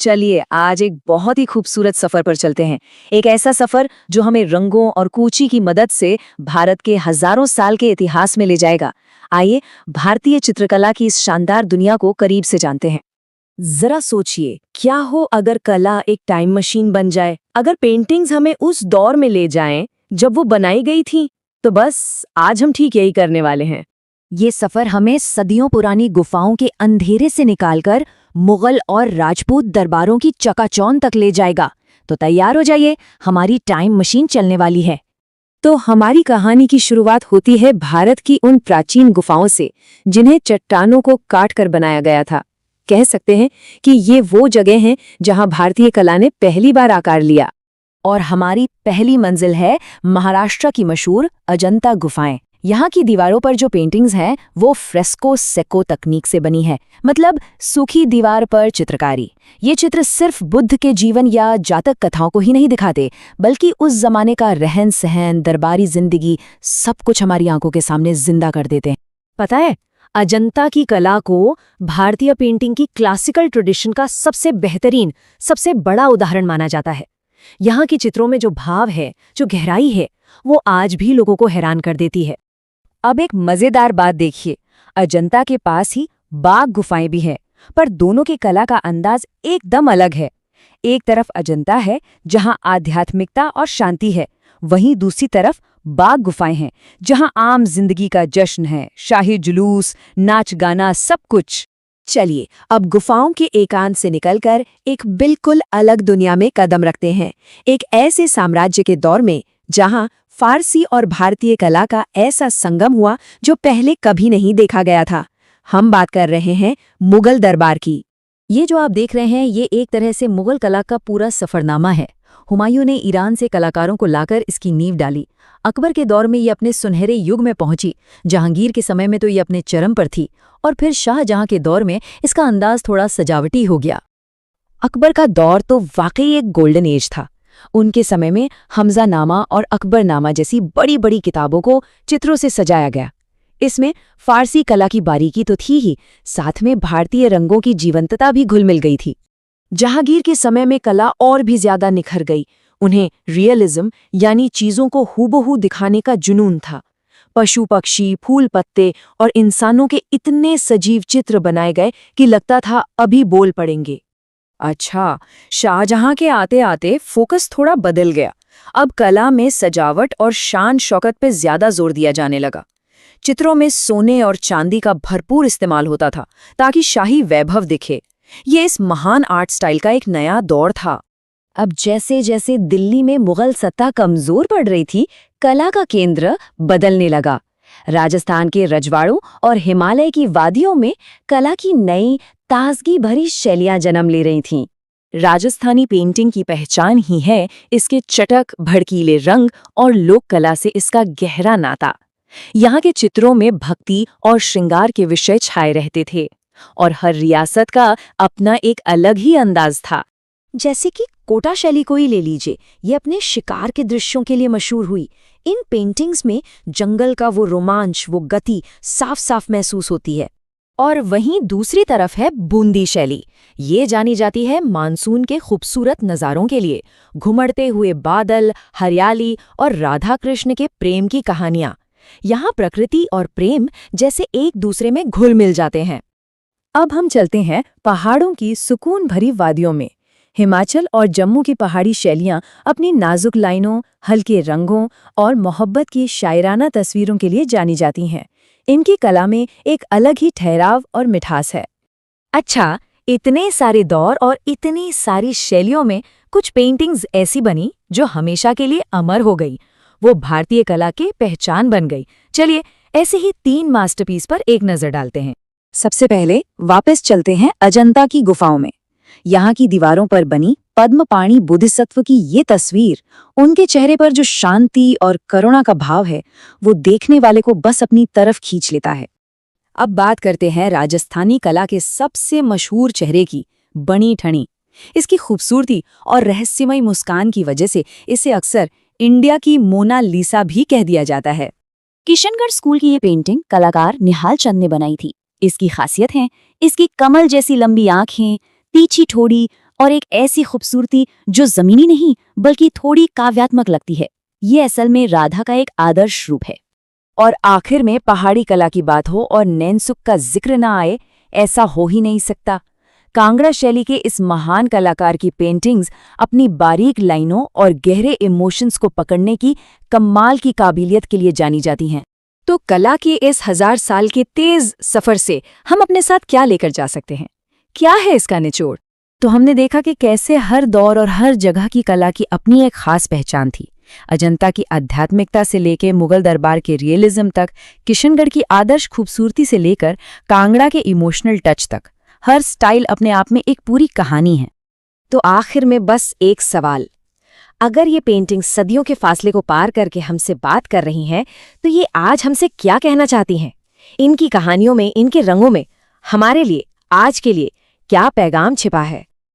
चलिए आज एक बहुत ही खूबसूरत सफर पर चलते हैं। एक ऐसा सफर जो हमें रंगों और कूची की मदद से भारत के हजारों साल के इतिहास में ले जाएगा। आइए भारतीय चित्रकला की इस शानदार दुनिया को करीब से जानते हैं। जरा सोचिए, क्या हो अगर कला एक टाइम मशीन बन जाए, अगर पेंटिंग्स हमें उस दौर में ले जाएं जब वो बनाई गई थी। तो बस आज हम ठीक यही करने वाले हैं। ये सफर हमें सदियों पुरानी गुफाओं के अंधेरे से निकालकर मुगल और राजपूत दरबारों की चकाचौंध तक ले जाएगा। तो तैयार हो जाइए, हमारी टाइम मशीन चलने वाली है। तो हमारी कहानी की शुरुआत होती है भारत की उन प्राचीन गुफाओं से जिन्हें चट्टानों को काट कर बनाया गया था। कह सकते हैं कि ये वो जगह हैं जहां भारतीय कला ने पहली बार आकार लिया। और हमारी पहली मंजिल है महाराष्ट्र की मशहूर अजंता गुफाएं। यहाँ की दीवारों पर जो पेंटिंग्स हैं वो फ्रेस्को सेको तकनीक से बनी है, मतलब सूखी दीवार पर चित्रकारी। ये चित्र सिर्फ बुद्ध के जीवन या जातक कथाओं को ही नहीं दिखाते, बल्कि उस जमाने का रहन सहन, दरबारी जिंदगी, सब कुछ हमारी आंखों के सामने जिंदा कर देते हैं। पता है, अजंता की कला को भारतीय पेंटिंग की क्लासिकल ट्रेडिशन का सबसे बेहतरीन, सबसे बड़ा उदाहरण माना जाता है। यहाँ के चित्रों में जो भाव है, जो गहराई है, वो आज भी लोगों को हैरान कर देती है। अब एक मजेदार बात देखिए, अजंता के पास ही बाघ गुफाएं भी हैं, पर दोनों की कला का अंदाज एकदम अलग है। एक तरफ अजंता है जहां आध्यात्मिकता और शांति है, वहीं दूसरी तरफ बाघ गुफाएं हैं जहां आम जिंदगी का जश्न है, शाही जुलूस, नाच गाना, सब कुछ। चलिए अब गुफाओं के एकांत से निकलकर एक बिल्कुल अलग दुनिया में कदम रखते हैं, एक ऐसे साम्राज्य के दौर में जहां फारसी और भारतीय कला का ऐसा संगम हुआ जो पहले कभी नहीं देखा गया था। हम बात कर रहे हैं मुगल दरबार की। ये जो आप देख रहे हैं, ये एक तरह से मुगल कला का पूरा सफरनामा है। हुमायूं ने ईरान से कलाकारों को लाकर इसकी नींव डाली। अकबर के दौर में ये अपने सुनहरे युग में पहुंची। जहांगीर के समय में तो ये अपने चरम पर थी, और फिर शाहजहां के दौर में इसका अंदाज थोड़ा सजावटी हो गया। अकबर का दौर तो वाकई एक गोल्डन एज था। उनके समय में हमजानामा और अकबरनामा जैसी बड़ी बड़ी किताबों को चित्रों से सजाया गया। इसमें फारसी कला की बारीकी तो थी ही, साथ में भारतीय रंगों की जीवंतता भी घुल मिल गई थी। जहांगीर के समय में कला और भी ज्यादा निखर गई। उन्हें रियलिज्म यानी चीजों को हूबहू दिखाने का जुनून था। पशु पक्षी, फूल पत्ते और इंसानों के इतने सजीव चित्र बनाए गए कि लगता था अभी बोल पड़ेंगे। अच्छा, शाहजहां के आते आते फोकस थोड़ा बदल गया। अब कला में सजावट और शान शौकत पे ज्यादा जोर दिया जाने लगा। चित्रों में सोने और चांदी का भरपूर इस्तेमाल होता था ताकि शाही वैभव दिखे। ये इस महान आर्ट स्टाइल का एक नया दौर था। अब जैसे जैसे दिल्ली में मुगल सत्ता कमजोर पड़ रही थी, कला का केंद्र बदलने लगा। राजस्थान के रजवाड़ों और हिमालय की वादियों में कला की नई ताजगी भरी शैलियां जन्म ले रही थीं। राजस्थानी पेंटिंग की पहचान ही है इसके चटक, भड़कीले रंग और लोक कला से इसका गहरा नाता। यहाँ के चित्रों में भक्ति और श्रृंगार के विषय छाए रहते थे, और हर रियासत का अपना एक अलग ही अंदाज था। जैसे कि कोटा शैली को ही ले लीजिए, ये अपने शिकार के दृश्यों के लिए मशहूर हुई। इन पेंटिंग्स में जंगल का वो रोमांच, वो गति साफ साफ महसूस होती है। और वहीं दूसरी तरफ है बूंदी शैली। ये जानी जाती है मानसून के खूबसूरत नज़ारों के लिए। घुमड़ते हुए बादल, हरियाली और राधा कृष्ण के प्रेम की कहानियां। यहाँ प्रकृति और प्रेम जैसे एक दूसरे में घुल मिल जाते हैं। अब हम चलते हैं पहाड़ों की सुकून भरी वादियों में। हिमाचल और जम्मू की पहाड़ी शैलियाँ अपनी नाजुक लाइनों, हल्के रंगों और मोहब्बत की शायराना तस्वीरों के लिए जानी जाती हैं। इनकी कला में एक अलग ही ठहराव और मिठास है। अच्छा, इतने सारे दौर और इतनी सारी शैलियों में कुछ पेंटिंग्स ऐसी बनी जो हमेशा के लिए अमर हो गई। वो भारतीय कला की पहचान बन गई। चलिए ऐसे ही 3 मास्टरपीस पर एक नजर डालते हैं। सबसे पहले वापस चलते हैं अजंता की गुफाओं में। यहाँ की दीवारों पर बनी पद्मपाणि बोधिसत्व की ये तस्वीर, उनके चेहरे पर जो शांति और करुणा का भाव है, वो देखने वाले को बस अपनी तरफ खींच लेता है। अब बात करते हैं राजस्थानी कला के सबसे मशहूर चेहरे की, बनी ठनी। इसकी खूबसूरती और रहस्यमय मुस्कान की वजह से इसे अक्सर इंडिया की मोनालिसा भी कह दिया जाता है। किशनगढ़ स्कूल की ये पेंटिंग कलाकार निहाल चंद ने बनाई थी। इसकी खासियत है इसकी कमल जैसी लंबी आंखें, तीखी ठोड़ी और एक ऐसी खूबसूरती जो जमीनी नहीं बल्कि थोड़ी काव्यात्मक लगती है। ये असल में राधा का एक आदर्श रूप है। और आखिर में पहाड़ी कला की बात हो और नैनसुख का जिक्र ना आए, ऐसा हो ही नहीं सकता। कांगड़ा शैली के इस महान कलाकार की पेंटिंग्स अपनी बारीक लाइनों और गहरे इमोशंस को पकड़ने की कमाल की काबिलियत के लिए जानी जाती हैं। तो कला के इस 1000 साल के तेज सफर से हम अपने साथ क्या लेकर जा सकते हैं? क्या है इसका निचोड़? तो हमने देखा कि कैसे हर दौर और हर जगह की कला की अपनी एक खास पहचान थी। अजंता की आध्यात्मिकता से लेकर मुगल दरबार के रियलिज्म तक, किशनगढ़ की आदर्श खूबसूरती से लेकर कांगड़ा के इमोशनल टच तक, हर स्टाइल अपने आप में एक पूरी कहानी है। तो आखिर में बस एक सवाल, अगर ये पेंटिंग सदियों के फासले को पार करके हमसे बात कर रही हैं, तो ये आज हमसे क्या कहना चाहती हैं? इनकी कहानियों में, इनके रंगों में हमारे लिए, आज के लिए क्या पैगाम छिपा है?